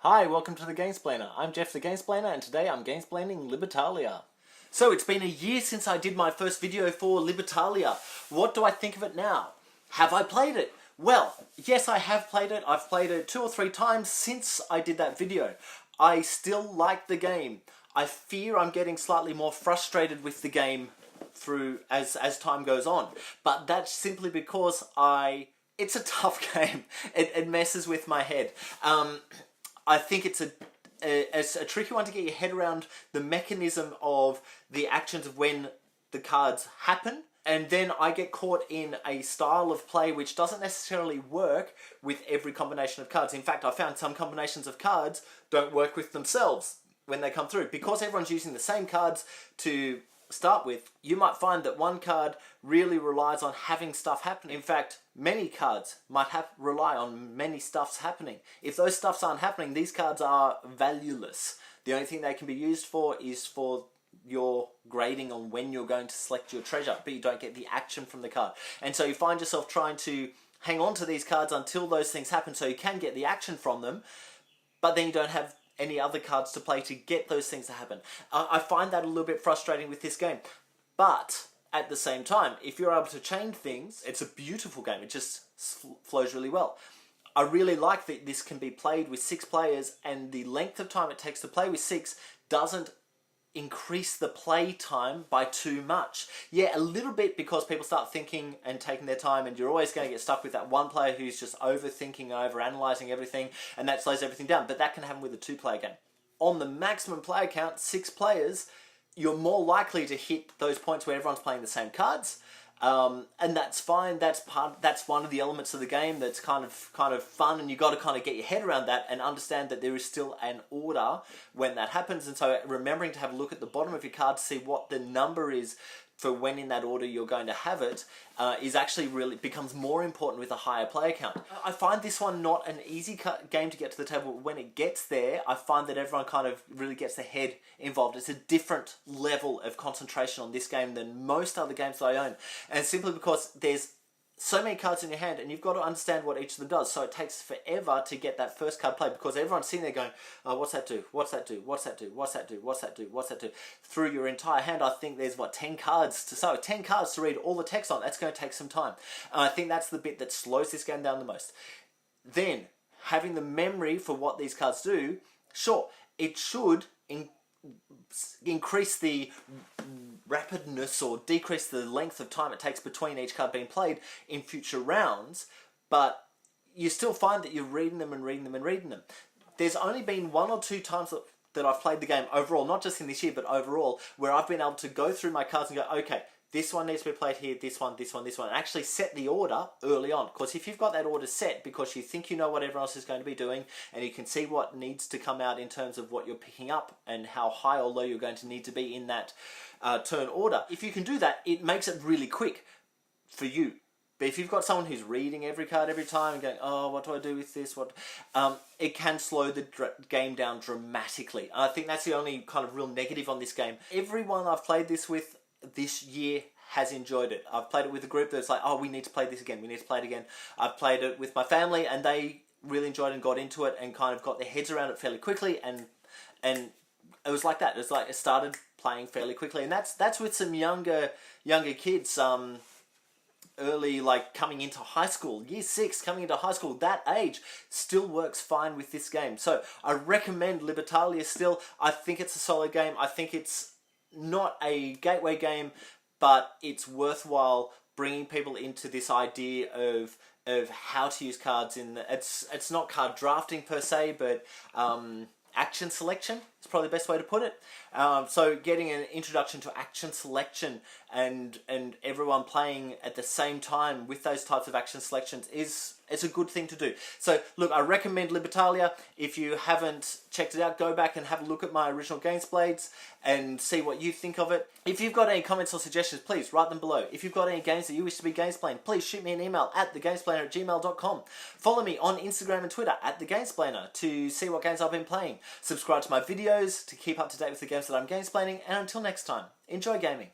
Hi, welcome to the Gamesplainer. I'm Jeff the Gamesplainer and today I'm Gamesplaining Libertalia. So it's been a year since I did my first video for Libertalia. What do I think of it now? Have I played it? Well, yes, I have played it. I've played it 2 or 3 times since I did that video. I still like the game. I fear I'm getting slightly more frustrated with the game as time goes on. But that's simply because it's a tough game. It messes with my head. I think it's a tricky one to get your head around the mechanism of the actions of when the cards happen. And then I get caught in a style of play which doesn't necessarily work with every combination of cards. In fact, I found some combinations of cards don't work with themselves when they come through. Because everyone's using the same cards to start with, you might find that one card really relies on having stuff happen. In fact, many cards might rely on many stuffs happening. If those stuffs aren't happening, these cards are valueless. The only thing they can be used for is for your grading on when you're going to select your treasure, but you don't get the action from the card. And so you find yourself trying to hang on to these cards until those things happen so you can get the action from them, but then you don't have any other cards to play to get those things to happen. I find that a little bit frustrating with this game. But at the same time, if you're able to change things, it's a beautiful game. It just flows really well. I really like that this can be played with 6 players, and the length of time it takes to play with 6 doesn't increase the play time by too much. Yeah, a little bit, because people start thinking and taking their time, and you're always going to get stuck with that one player who's just overthinking, overanalyzing everything, and that slows everything down. But that can happen with a 2-player game. On the maximum player count, 6 players, you're more likely to hit those points where everyone's playing the same cards. And that's fine. That's one of the elements of the game that's kind of fun, and you got to kind of get your head around that and understand that there is still an order when that happens. And so remembering to have a look at the bottom of your card to see what the number is for when in that order you're going to have it is actually really becomes more important with a higher player count. I find this one not an easy game to get to the table. When it gets there, I find that everyone kind of really gets their head involved. It's a different level of concentration on this game than most other games that I own. And simply because there's so many cards in your hand, and you've got to understand what each of them does. So it takes forever to get that first card played, because everyone's sitting there going, oh, what's that do? What's that do? What's that do? What's that do? What's that do? What's that do? Through your entire hand, I think there's, 10 cards to 10 cards to read all the text on. That's going to take some time. And I think that's the bit that slows this game down the most. Then, having the memory for what these cards do, sure, it should increase the rapidness or decrease the length of time it takes between each card being played in future rounds, but you still find that you're reading them and reading them and reading them. There's only been 1 or 2 times that I've played the game overall, not just in this year, but overall, where I've been able to go through my cards and go, okay, this one needs to be played here, this one, this one, this one, and actually set the order early on. Because if you've got that order set because you think you know what everyone else is going to be doing, and you can see what needs to come out in terms of what you're picking up and how high or low you're going to need to be in that turn order, if you can do that, it makes it really quick for you. But if you've got someone who's reading every card every time and going, oh, what do I do with this? It can slow the game down dramatically. And I think that's the only kind of real negative on this game. Everyone I've played this with this year has enjoyed it. I've played it with a group that's like, oh, we need to play this again, we need to play it again. I've played it with my family, and they really enjoyed it and got into it and kind of got their heads around it fairly quickly, and it was like that. It's like it started playing fairly quickly, and that's with some younger kids, early, like coming into high school, year 6, coming into high school, that age still works fine with this game. So I recommend Libertalia still. I think it's a solid game. I think it's not a gateway game, but it's worthwhile bringing people into this idea of how to use cards it's not card drafting per se, but action selection is probably the best way to put it. So getting an introduction to action selection and everyone playing at the same time with those types of action selections it's a good thing to do. So look, I recommend Libertalia. If you haven't checked it out, go back and have a look at my original Gamesplained and see what you think of it. If you've got any comments or suggestions, please write them below. If you've got any games that you wish to be Gamesplained, please shoot me an email at thegamesplainer@gmail.com. Follow me on Instagram and Twitter at thegamesplainer to see what games I've been playing. Subscribe to my videos to keep up to date with the games that I'm gamesplaining, and until next time, enjoy gaming.